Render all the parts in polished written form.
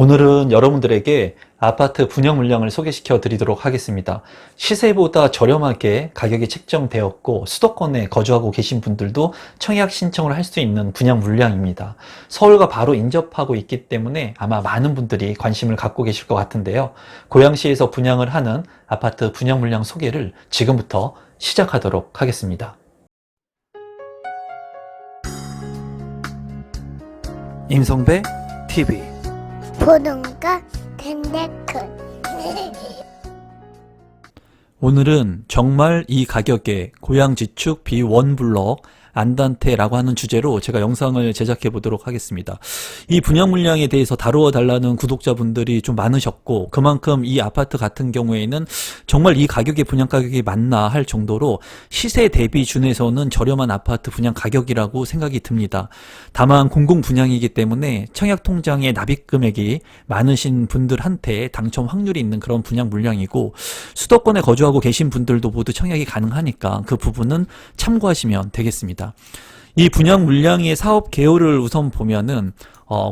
오늘은 여러분들에게 아파트 분양 물량을 소개시켜 드리도록 하겠습니다. 시세보다 저렴하게 가격이 책정되었고 수도권에 거주하고 계신 분들도 청약 신청을 할 수 있는 분양 물량입니다. 서울과 바로 인접하고 있기 때문에 아마 많은 분들이 관심을 갖고 계실 것 같은데요. 고양시에서 분양을 하는 아파트 분양 물량 소개를 지금부터 시작하도록 하겠습니다. 임성배 TV 보동과 텐데큰 오늘은 정말 이 가격에 고양지축 비원블럭 안단테라고 하는 주제로 제가 영상을 제작해 보도록 하겠습니다. 이 분양 물량에 대해서 다루어 달라는 구독자분들이 좀 많으셨고 그만큼 이 아파트 같은 경우에는 정말 이 가격에 분양 가격이 맞나 할 정도로 시세 대비 준에서는 저렴한 아파트 분양 가격이라고 생각이 듭니다. 다만 공공 분양이기 때문에 청약통장에 납입 금액이 많으신 분들한테 당첨 확률이 있는 그런 분양 물량이고 수도권에 거주하고 계신 분들도 모두 청약이 가능하니까 그 부분은 참고하시면 되겠습니다. 이 분양 물량의 사업 개요를 우선 보면은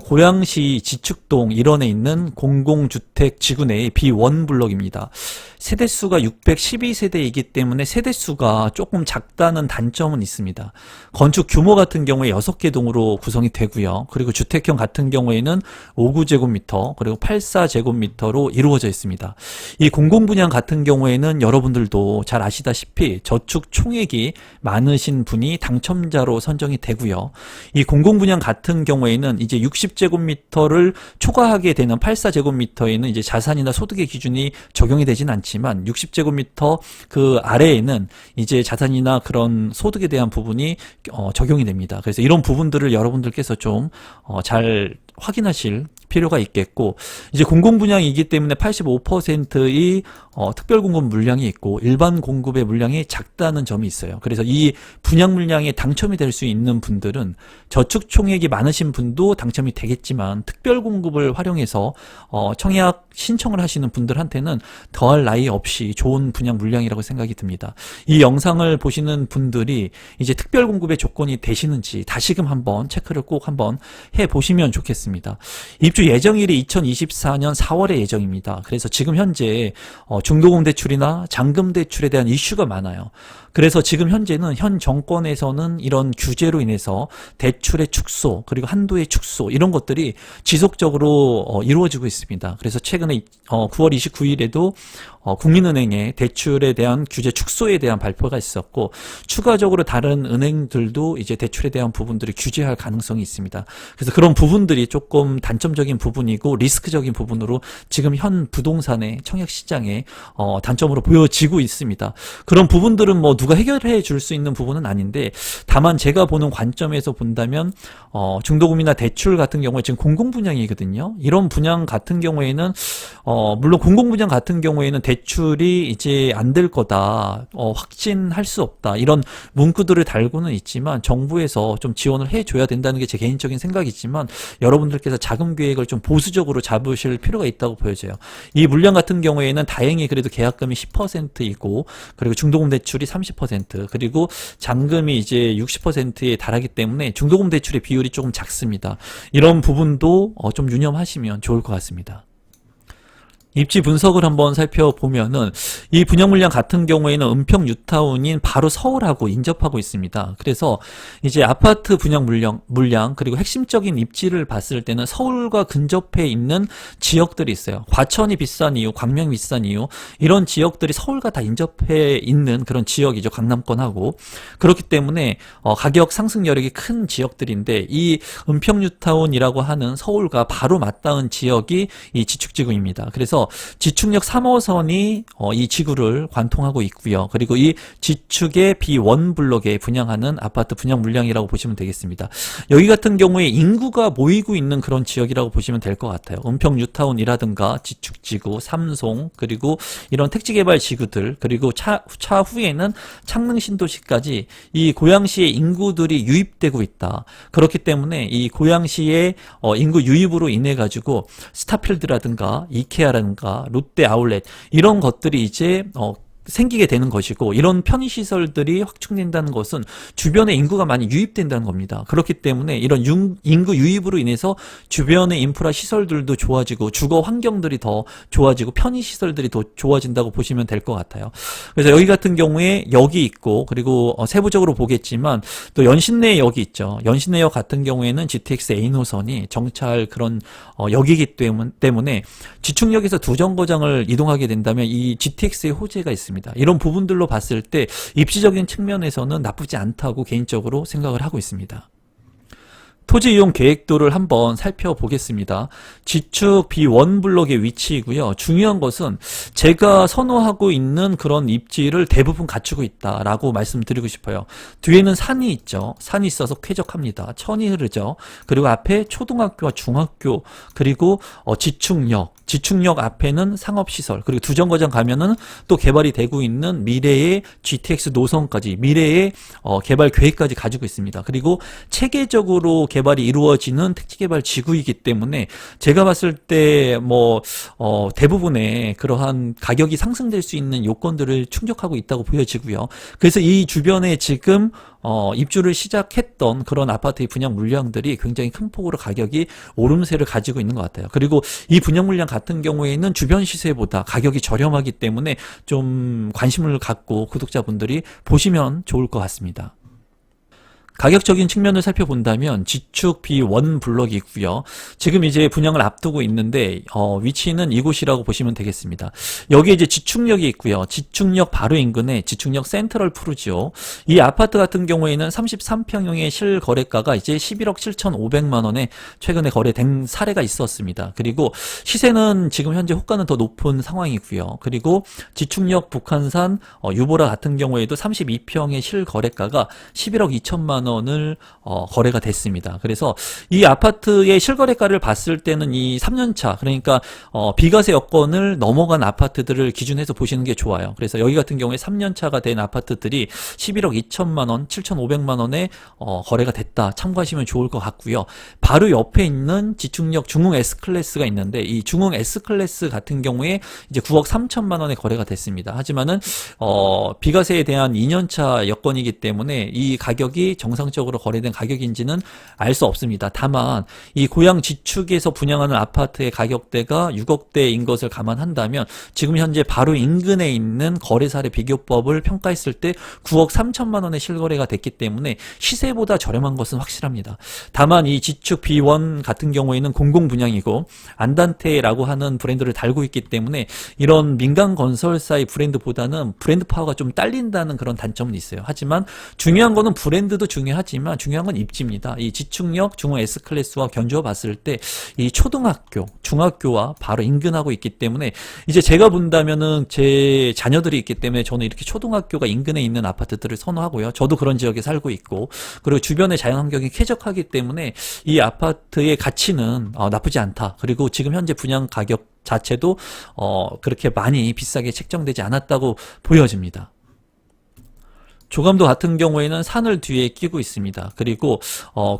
고양시 지축동 일원에 있는 공공주택 지구 내의 비원블럭입니다. 세대수가 612세대이기 때문에 세대수가 조금 작다는 단점은 있습니다. 건축 규모 같은 경우에 6개 동으로 구성이 되고요. 그리고 주택형 같은 경우에는 59제곱미터 그리고 84제곱미터로 이루어져 있습니다. 이 공공분양 같은 경우에는 여러분들도 잘 아시다시피 저축 총액이 많으신 분이 당첨자로 선정이 되고요. 이 공공분양 같은 경우에는 이제 60제곱미터를 초과하게 되는 84제곱미터에는 이제 자산이나 소득의 기준이 적용이 되진 않지만 60제곱미터 그 아래에는 이제 자산이나 그런 소득에 대한 부분이 적용이 됩니다. 그래서 이런 부분들을 여러분들께서 좀 잘 확인하실 필요가 있겠고, 이제 공공분양이기 때문에 85%의 특별공급 물량이 있고 일반 공급의 물량이 작다는 점이 있어요. 그래서 이 분양 물량에 당첨이 될 수 있는 분들은 저축 총액이 많으신 분도 당첨이 되겠지만 특별공급을 활용해서 청약 신청을 하시는 분들한테는 더할 나위 없이 좋은 분양 물량이라고 생각이 듭니다. 이 영상을 보시는 분들이 이제 특별공급의 조건이 되시는지 다시금 한번 체크를 꼭 한번 해보시면 좋겠습니다. 입주 예정일이 2024년 4월의 예정입니다. 그래서 지금 현재 중도금 대출이나 잔금 대출에 대한 이슈가 많아요. 그래서 지금 현재는 현 정권에서는 이런 규제로 인해서 대출의 축소 그리고 한도의 축소 이런 것들이 지속적으로 이루어지고 있습니다. 그래서 최근에 9월 29일에도 국민은행의 대출에 대한 규제 축소에 대한 발표가 있었고 추가적으로 다른 은행들도 이제 대출에 대한 부분들을 규제할 가능성이 있습니다. 그래서 그런 부분들이 조금 단점적인 부분이고 리스크적인 부분으로 지금 현 부동산의 청약 시장에 단점으로 보여지고 있습니다. 그런 부분들은 뭐 누가 해결해 줄 수 있는 부분은 아닌데 다만 제가 보는 관점에서 본다면 중도금이나 대출 같은 경우에 지금 공공분양이거든요. 이런 분양 같은 경우에는 물론 공공분양 같은 경우에는 대출이 이제 안 될 거다, 확신할 수 없다 이런 문구들을 달고는 있지만 정부에서 좀 지원을 해줘야 된다는 게 제 개인적인 생각이지만 여러분들께서 자금 계획을 좀 보수적으로 잡으실 필요가 있다고 보여져요. 이 물량 같은 경우에는 다행히 그래도 계약금이 10%이고 그리고 중도금 대출이 30% 그리고 잔금이 이제 60%에 달하기 때문에 중도금 대출의 비율이 조금 작습니다. 이런 부분도 좀 유념하시면 좋을 것 같습니다. 입지 분석을 한번 살펴보면은 이 분양 물량 같은 경우에는 은평 뉴타운인 바로 서울하고 인접하고 있습니다. 그래서 이제 아파트 분양 물량 그리고 핵심적인 입지를 봤을 때는 서울과 근접해 있는 지역들이 있어요. 과천이 비싼 이유, 광명이 비싼 이유 이런 지역들이 서울과 다 인접해 있는 그런 지역이죠. 강남권하고 그렇기 때문에 가격 상승 여력이 큰 지역들인데 이 은평 뉴타운이라고 하는 서울과 바로 맞닿은 지역이 이 지축지구입니다. 그래서 지축역 3호선이 이 지구를 관통하고 있고요. 그리고 이 지축의 비원블럭에 분양하는 아파트 분양 물량이라고 보시면 되겠습니다. 여기 같은 경우에 인구가 모이고 있는 그런 지역이라고 보시면 될 것 같아요. 은평 뉴타운이라든가 지축지구, 삼송 그리고 이런 택지개발 지구들 그리고 차후에는 창릉 신도시까지 이 고양시의 인구들이 유입되고 있다. 그렇기 때문에 이 고양시의 인구 유입으로 인해 가지고 스타필드라든가 이케아라든가 롯데 아울렛 이런 것들이 이제 생기게 되는 것이고, 이런 편의시설들이 확충된다는 것은 주변에 인구가 많이 유입된다는 겁니다. 그렇기 때문에 이런 인구 유입으로 인해서 주변의 인프라 시설들도 좋아지고 주거 환경들이 더 좋아지고 편의시설들이 더 좋아진다고 보시면 될 것 같아요. 그래서 여기 같은 경우에 역이 있고, 그리고 세부적으로 보겠지만 또 연신내역이 있죠. 연신내역 같은 경우에는 GTX A 노선이 정찰 그런 역이기 때문에 지축역에서 두 정거장을 이동하게 된다면 이 GTX의 호재가 있습니다. 이런 부분들로 봤을 때 입지적인 측면에서는 나쁘지 않다고 개인적으로 생각을 하고 있습니다. 토지 이용 계획도를 한번 살펴보겠습니다. 지축 B1 블록의 위치이고요. 중요한 것은 제가 선호하고 있는 그런 입지를 대부분 갖추고 있다라고 말씀드리고 싶어요. 뒤에는 산이 있죠. 산이 있어서 쾌적합니다. 천이 흐르죠. 그리고 앞에 초등학교와 중학교, 그리고 지축역 앞에는 상업시설, 그리고 두 정거장 가면은 또 개발이 되고 있는 미래의 GTX 노선까지, 미래의 개발 계획까지 가지고 있습니다. 그리고 체계적으로 개발이 이루어지는 택지개발 지구이기 때문에 제가 봤을 때 대부분의 그러한 가격이 상승될 수 있는 요건들을 충족하고 있다고 보여지고요. 그래서 이 주변에 지금 입주를 시작했던 그런 아파트의 분양 물량들이 굉장히 큰 폭으로 가격이 오름세를 가지고 있는 것 같아요. 그리고 이 분양 물량 같은 경우에는 주변 시세보다 가격이 저렴하기 때문에 좀 관심을 갖고 구독자분들이 보시면 좋을 것 같습니다. 가격적인 측면을 살펴본다면 지축 B1 블럭이 있고요. 지금 이제 분양을 앞두고 있는데 위치는 이곳이라고 보시면 되겠습니다. 여기에 이제 지축역이 있고요. 지축역 바로 인근에 지축역 센트럴 푸르지오. 이 아파트 같은 경우에는 33평형의 실거래가가 이제 11억 7,500만 원에 최근에 거래된 사례가 있었습니다. 그리고 시세는 지금 현재 호가는 더 높은 상황이고요. 그리고 지축역 북한산 유보라 같은 경우에도 32평의 실거래가가 11억 2천만 원을 거래가 됐습니다. 그래서 이 아파트의 실거래가를 봤을 때는 이 3년차, 그러니까 비과세 여건을 넘어간 아파트들을 기준해서 보시는 게 좋아요. 그래서 여기 같은 경우에 3년차가 된 아파트들이 11억 2천만 원, 7,500만 원에 거래가 됐다. 참고하시면 좋을 것 같고요. 바로 옆에 있는 지축역 중흥 S클래스가 있는데 이 중흥 S클래스 같은 경우에 이제 9억 3천만 원에 거래가 됐습니다. 하지만은 비과세에 대한 2년차 여건이기 때문에 이 가격이 정상적으로 거래된 가격인지는 알 수 없습니다. 다만 이 고양 지축에서 분양하는 아파트의 가격대가 6억대인 것을 감안한다면 지금 현재 바로 인근에 있는 거래사례 비교법을 평가했을 때 9억 3천만 원의 실거래가 됐기 때문에 시세보다 저렴한 것은 확실합니다. 다만 이 지축 B1 같은 경우에는 공공분양이고 안단테라고 하는 브랜드를 달고 있기 때문에 이런 민간 건설사의 브랜드보다는 브랜드 파워가 좀 딸린다는 그런 단점은 있어요. 하지만 중요한 거는 브랜드도 중요하지만 중요한 건 입지입니다. 이 지축역 중흥 S클래스와 견주어 봤을 때 이 초등학교, 중학교와 바로 인근하고 있기 때문에 이제 제가 본다면은 제 자녀들이 있기 때문에 저는 이렇게 초등학교가 인근에 있는 아파트들을 선호하고요. 저도 그런 지역에 살고 있고, 그리고 주변의 자연환경이 쾌적하기 때문에 이 아파트의 가치는 나쁘지 않다. 그리고 지금 현재 분양 가격 자체도 그렇게 많이 비싸게 책정되지 않았다고 보여집니다. 조감도 같은 경우에는 산을 뒤에 끼고 있습니다. 그리고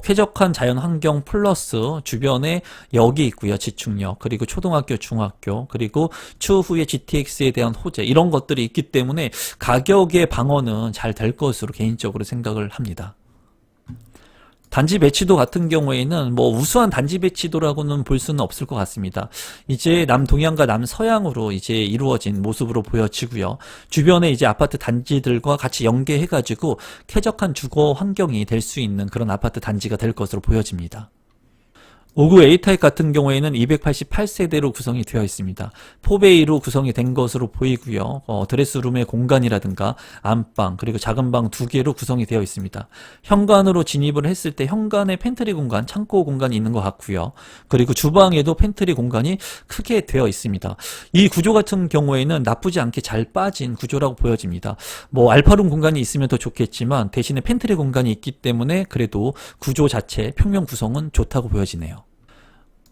쾌적한 자연환경 플러스 주변에 역이 있고요. 지축역, 그리고 초등학교, 중학교, 그리고 추후에 GTX에 대한 호재, 이런 것들이 있기 때문에 가격의 방어는 잘 될 것으로 개인적으로 생각을 합니다. 단지 배치도 같은 경우에는 우수한 단지 배치도라고는 볼 수는 없을 것 같습니다. 이제 남동향과 남서향으로 이제 이루어진 모습으로 보여지고요. 주변에 이제 아파트 단지들과 같이 연계해가지고 쾌적한 주거 환경이 될 수 있는 그런 아파트 단지가 될 것으로 보여집니다. 5구 A타입 같은 경우에는 288세대로 구성이 되어 있습니다. 4베이로 구성이 된 것으로 보이고요. 드레스룸의 공간이라든가 안방, 그리고 작은 방 2개로 구성이 되어 있습니다. 현관으로 진입을 했을 때 현관에 팬트리 공간, 창고 공간이 있는 것 같고요. 그리고 주방에도 팬트리 공간이 크게 되어 있습니다. 이 구조 같은 경우에는 나쁘지 않게 잘 빠진 구조라고 보여집니다. 알파룸 공간이 있으면 더 좋겠지만 대신에 팬트리 공간이 있기 때문에 그래도 구조 자체, 평면 구성은 좋다고 보여지네요.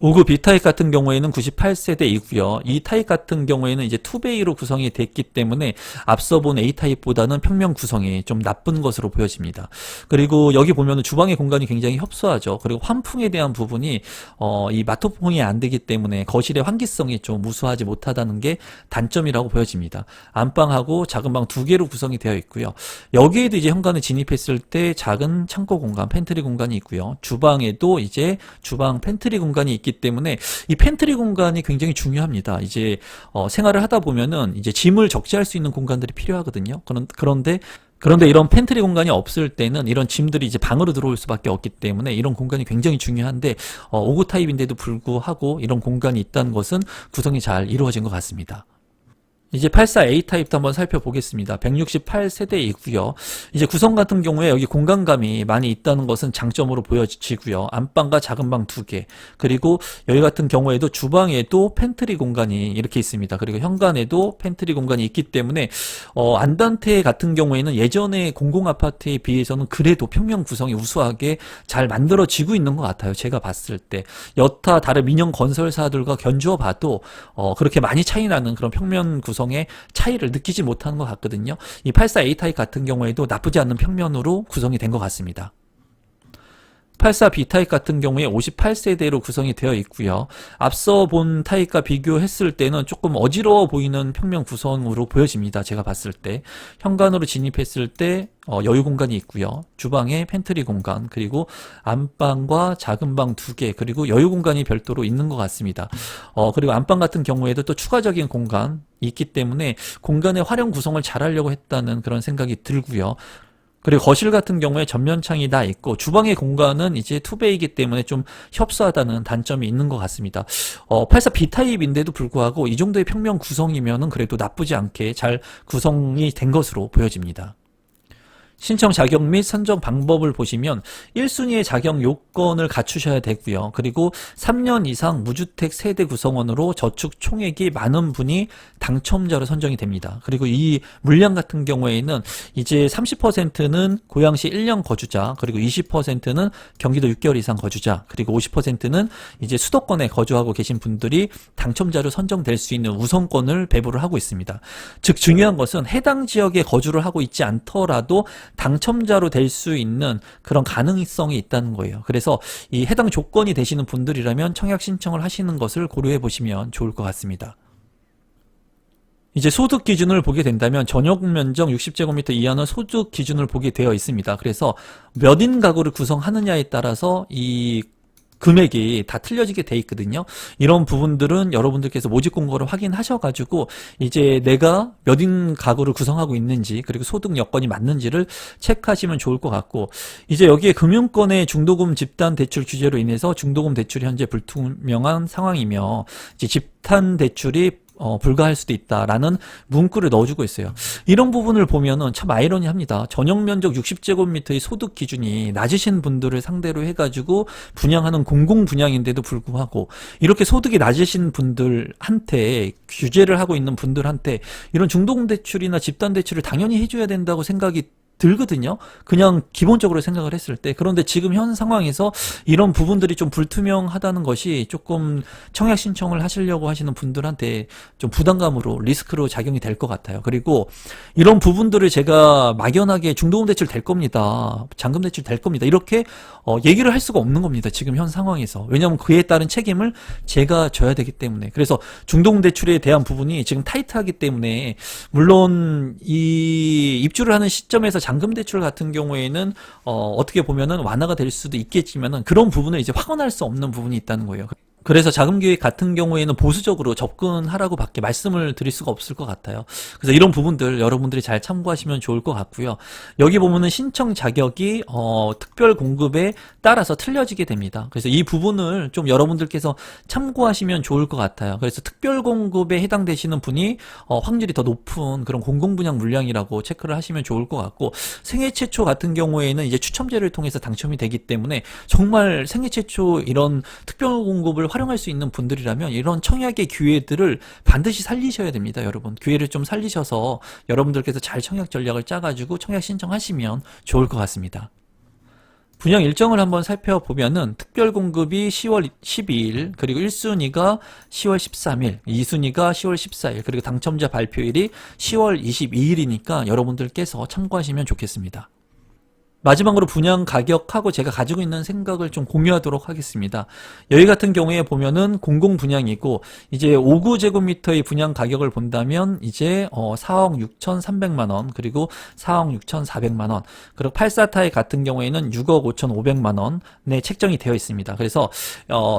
5구 B타입 같은 경우에는 98세대이고요. 이 타입 같은 경우에는 이제 투베이로 구성이 됐기 때문에 앞서 본 A타입보다는 평면 구성이 좀 나쁜 것으로 보여집니다. 그리고 여기 보면은 주방의 공간이 굉장히 협소하죠. 그리고 환풍에 대한 부분이 이 마토풍이 안 되기 때문에 거실의 환기성이 좀 우수하지 못하다는 게 단점이라고 보여집니다. 안방하고 작은 방 두 개로 구성이 되어 있고요. 여기에도 이제 현관에 진입했을 때 작은 창고 공간, 팬트리 공간이 있고요. 주방에도 이제 주방 팬트리 공간이 있기 때문에 이 팬트리 공간이 굉장히 중요합니다. 이제 생활을 하다 보면은 이제 짐을 적재할 수 있는 공간들이 필요하거든요. 그런데 이런 팬트리 공간이 없을 때는 이런 짐들이 이제 방으로 들어올 수밖에 없기 때문에 이런 공간이 굉장히 중요한데 5구 타입인데도 불구하고 이런 공간이 있다는 것은 구성이 잘 이루어진 것 같습니다. 이제 84A 타입도 한번 살펴보겠습니다. 168세대이고요. 이제 구성 같은 경우에 여기 공간감이 많이 있다는 것은 장점으로 보여지고요. 안방과 작은 방 두 개, 그리고 여기 같은 경우에도 주방에도 팬트리 공간이 이렇게 있습니다. 그리고 현관에도 팬트리 공간이 있기 때문에 안단테 같은 경우에는 예전의 공공아파트에 비해서는 그래도 평면 구성이 우수하게 잘 만들어지고 있는 것 같아요. 제가 봤을 때 여타 다른 민영 건설사들과 견주어 봐도 그렇게 많이 차이 나는 그런 평면 구성의 차이를 느끼지 못하는 것 같거든요. 이 84A 타입 같은 경우에도 나쁘지 않은 평면으로 구성이 된 것 같습니다. 84B 타입 같은 경우에 58세대로 구성이 되어 있고요. 앞서 본 타입과 비교했을 때는 조금 어지러워 보이는 평면 구성으로 보여집니다. 제가 봤을 때 현관으로 진입했을 때 여유 공간이 있고요. 주방에 팬트리 공간, 그리고 안방과 작은 방 두 개, 그리고 여유 공간이 별도로 있는 것 같습니다. 그리고 안방 같은 경우에도 또 추가적인 공간이 있기 때문에 공간의 활용 구성을 잘 하려고 했다는 그런 생각이 들고요. 그리고 거실 같은 경우에 전면창이 다 있고 주방의 공간은 이제 투베이기 때문에 좀 협소하다는 단점이 있는 것 같습니다. 84B 타입인데도 불구하고 이 정도의 평면 구성이면은 그래도 나쁘지 않게 잘 구성이 된 것으로 보여집니다. 신청 자격 및 선정 방법을 보시면 1순위의 자격 요건을 갖추셔야 되고요. 그리고 3년 이상 무주택 세대 구성원으로 저축 총액이 많은 분이 당첨자로 선정이 됩니다. 그리고 이 물량 같은 경우에는 이제 30%는 고양시 1년 거주자, 그리고 20%는 경기도 6개월 이상 거주자, 그리고 50%는 이제 수도권에 거주하고 계신 분들이 당첨자로 선정될 수 있는 우선권을 배부를 하고 있습니다. 즉 중요한 것은 해당 지역에 거주를 하고 있지 않더라도 당첨자로 될 수 있는 그런 가능성이 있다는 거예요. 그래서 이 해당 조건이 되시는 분들이라면 청약 신청을 하시는 것을 고려해 보시면 좋을 것 같습니다. 이제 소득 기준을 보게 된다면 전용 면적 60제곱미터 이하는 소득 기준을 보게 되어 있습니다. 그래서 몇 인 가구를 구성하느냐에 따라서 이 금액이 다 틀려지게 돼 있거든요. 이런 부분들은 여러분들께서 모집 공고를 확인하셔가지고 이제 내가 몇 인 가구를 구성하고 있는지, 그리고 소득 여건이 맞는지를 체크하시면 좋을 것 같고, 이제 여기에 금융권의 중도금 집단 대출 규제로 인해서 중도금 대출이 현재 불투명한 상황이며 이제 집단 대출이 불가할 수도 있다라는 문구를 넣어주고 있어요. 이런 부분을 보면은 참 아이러니합니다. 전용 면적 60제곱미터의 소득 기준이 낮으신 분들을 상대로 해가지고 분양하는 공공 분양인데도 불구하고 이렇게 소득이 낮으신 분들한테 규제를 하고 있는 분들한테 이런 중도금 대출이나 집단 대출을 당연히 해줘야 된다고 생각이 들거든요. 그냥 기본적으로 생각을 했을 때. 그런데 지금 현 상황에서 이런 부분들이 좀 불투명하다는 것이 조금 청약 신청을 하시려고 하시는 분들한테 좀 부담감으로 리스크로 작용이 될 것 같아요. 그리고 이런 부분들을 제가 막연하게 중도금 대출 될 겁니다, 잔금 대출 될 겁니다, 이렇게 얘기를 할 수가 없는 겁니다. 지금 현 상황에서. 왜냐하면 그에 따른 책임을 제가 져야 되기 때문에. 그래서 중도금 대출에 대한 부분이 지금 타이트하기 때문에, 물론 이 입주를 하는 시점에서 잔금 대출 같은 경우에는 어떻게 보면은 완화가 될 수도 있겠지만은 그런 부분을 이제 확언할 수 없는 부분이 있다는 거예요. 그래서 자금계획 같은 경우에는 보수적으로 접근하라고 밖에 말씀을 드릴 수가 없을 것 같아요. 그래서 이런 부분들 여러분들이 잘 참고하시면 좋을 것 같고요. 여기 보면은 신청 자격이 특별 공급에 따라서 틀려지게 됩니다. 그래서 이 부분을 좀 여러분들께서 참고하시면 좋을 것 같아요. 그래서 특별 공급에 해당되시는 분이 확률이 더 높은 그런 공공분양 물량이라고 체크를 하시면 좋을 것 같고, 생애 최초 같은 경우에는 이제 추첨제를 통해서 당첨이 되기 때문에 정말 생애 최초 이런 특별 공급을 활용할 수 있는 분들이라면 이런 청약의 기회들을 반드시 살리셔야 됩니다. 여러분, 기회를 좀 살리셔서 여러분들께서 잘 청약 전략을 짜가지고 청약 신청하시면 좋을 것 같습니다. 분양 일정을 한번 살펴보면은 특별 공급이 10월 12일, 그리고 1순위가 10월 13일, 2순위가 10월 14일, 그리고 당첨자 발표일이 10월 22일이니까 여러분들께서 참고하시면 좋겠습니다. 마지막으로 분양 가격하고 제가 가지고 있는 생각을 좀 공유하도록 하겠습니다. 여기 같은 경우에 보면은 공공 분양이고, 이제 5구제곱미터의 분양 가격을 본다면 이제 4억 6,300만 원, 그리고 4억 6,400만 원, 그리고 84타입 같은 경우에는 6억 5,500만 원에 책정이 되어 있습니다. 그래서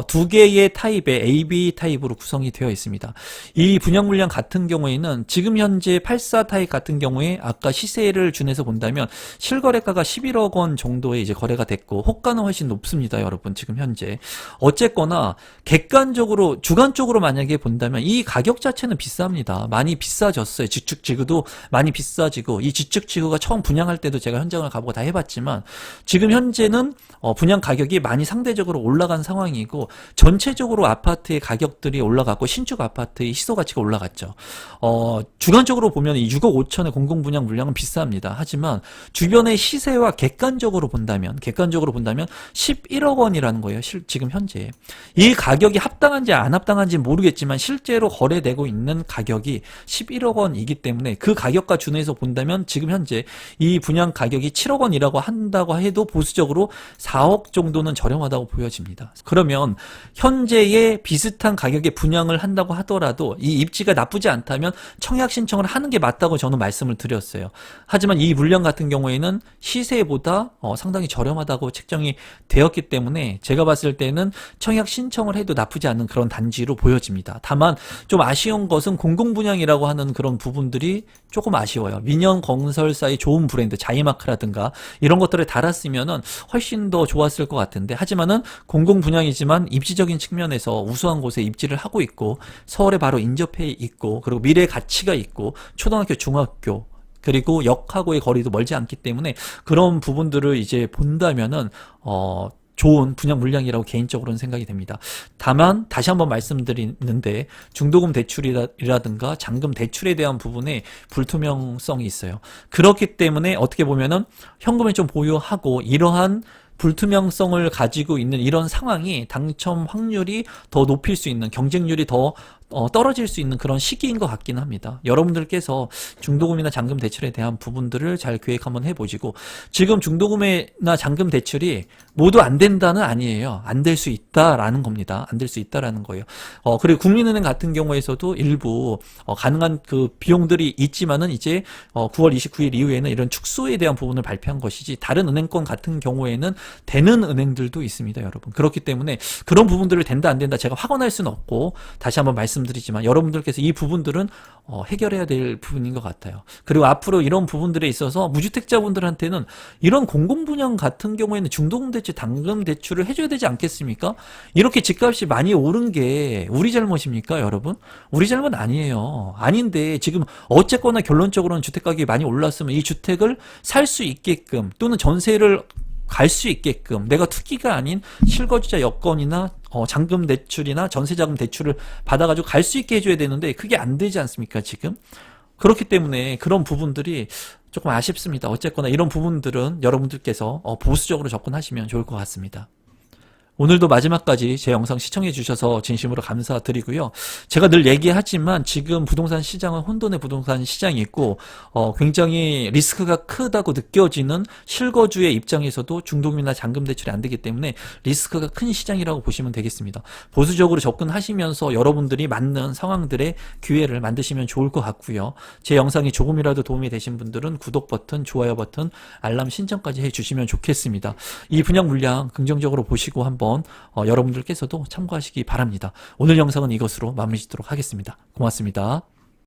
두 개의 타입의 AB 타입으로 구성이 되어 있습니다. 이 분양 물량 같은 경우에는 지금 현재 84타입 같은 경우에 아까 시세를 준해서 본다면 실거래가가 11억 원 정도에 이제 거래가 됐고, 호가는 훨씬 높습니다, 여러분. 지금 현재 어쨌거나 객관적으로 주관적으로 만약에 본다면 이 가격 자체는 비쌉니다. 많이 비싸졌어요. 지축지구도 많이 비싸지고, 이 지축지구가 처음 분양할 때도 제가 현장을 가보고 다 해봤지만 지금 현재는 분양 가격이 많이 상대적으로 올라간 상황이고, 전체적으로 아파트의 가격들이 올라갔고 신축 아파트의 희소 가치가 올라갔죠. 주관적으로 보면 이 6억 5천의 공공 분양 물량은 비쌉니다. 하지만 주변의 시세와 객관적으로 본다면 11억 원이라는 거예요. 지금 현재 이 가격이 합당한지 안 합당한지 모르겠지만 실제로 거래되고 있는 가격이 11억 원이기 때문에 그 가격과 준해서 본다면 지금 현재 이 분양 가격이 7억 원이라고 한다고 해도 보수적으로 4억 정도는 저렴하다고 보여집니다. 그러면 현재의 비슷한 가격에 분양을 한다고 하더라도 이 입지가 나쁘지 않다면 청약 신청을 하는 게 맞다고 저는 말씀을 드렸어요. 하지만 이 물량 같은 경우에는 시세보다 상당히 저렴하다고 책정이 되었기 때문에 제가 봤을 때는 청약 신청을 해도 나쁘지 않은 그런 단지로 보여집니다. 다만 좀 아쉬운 것은 공공분양이라고 하는 그런 부분들이 조금 아쉬워요. 민영건설사의 좋은 브랜드 자이마크라든가 이런 것들을 달았으면은 훨씬 더 좋았을 것 같은데, 하지만은 공공분양이지만 입지적인 측면에서 우수한 곳에 입지를 하고 있고 서울에 바로 인접해 있고, 그리고 미래 가치가 있고 초등학교 중학교 그리고 역하고의 거리도 멀지 않기 때문에 그런 부분들을 이제 본다면은 좋은 분양 물량이라고 개인적으로는 생각이 됩니다. 다만 다시 한번 말씀드리는데 중도금 대출이라든가 잔금 대출에 대한 부분에 불투명성이 있어요. 그렇기 때문에 어떻게 보면은 현금을 좀 보유하고 이러한 불투명성을 가지고 있는 이런 상황이 당첨 확률이 더 높일 수 있는, 경쟁률이 더 떨어질 수 있는 그런 시기인 것 같긴 합니다. 여러분들께서 중도금이나 잔금 대출에 대한 부분들을 잘 계획 한번 해보시고, 지금 중도금이나 잔금 대출이 모두 안 된다는 아니에요. 안 될 수 있다라는 겁니다. 안 될 수 있다라는 거예요. 그리고 국민은행 같은 경우에서도 일부 가능한 그 비용들이 있지만은 이제 9월 29일 이후에는 이런 축소에 대한 부분을 발표한 것이지, 다른 은행권 같은 경우에는 되는 은행들도 있습니다, 여러분. 그렇기 때문에 그런 부분들을 된다 안 된다 제가 확언할 수는 없고, 다시 한번 말씀드리지만 여러분들께서 이 부분들은 해결해야 될 부분인 것 같아요. 그리고 앞으로 이런 부분들에 있어서 무주택자분들한테는 이런 공공분양 같은 경우에는 중도금 대출, 당금 대출을 해줘야 되지 않겠습니까? 이렇게 집값이 많이 오른 게 우리 잘못입니까, 여러분? 우리 잘못 아니에요. 아닌데 지금 어쨌거나 결론적으로는 주택가격이 많이 올랐으면 이 주택을 살 수 있게끔, 또는 전세를 갈 수 있게끔 내가 투기가 아닌 실거주자 여건이나 잔금 대출이나 전세자금 대출을 받아가지고 갈 수 있게 해줘야 되는데 그게 안 되지 않습니까, 지금? 그렇기 때문에 그런 부분들이 조금 아쉽습니다. 어쨌거나 이런 부분들은 여러분들께서 보수적으로 접근하시면 좋을 것 같습니다. 오늘도 마지막까지 제 영상 시청해 주셔서 진심으로 감사드리고요. 제가 늘 얘기하지만 지금 부동산 시장은 혼돈의 부동산 시장이 있고 굉장히 리스크가 크다고 느껴지는 실거주의 입장에서도 중도금이나 잔금 대출이 안 되기 때문에 리스크가 큰 시장이라고 보시면 되겠습니다. 보수적으로 접근하시면서 여러분들이 맞는 상황들의 기회를 만드시면 좋을 것 같고요. 제 영상이 조금이라도 도움이 되신 분들은 구독 버튼, 좋아요 버튼, 알람 신청까지 해주시면 좋겠습니다. 이 분양 물량 긍정적으로 보시고 한번 여러분들께서도 참고하시기 바랍니다. 오늘 영상은 이것으로 마무리 짓도록 하겠습니다. 고맙습니다.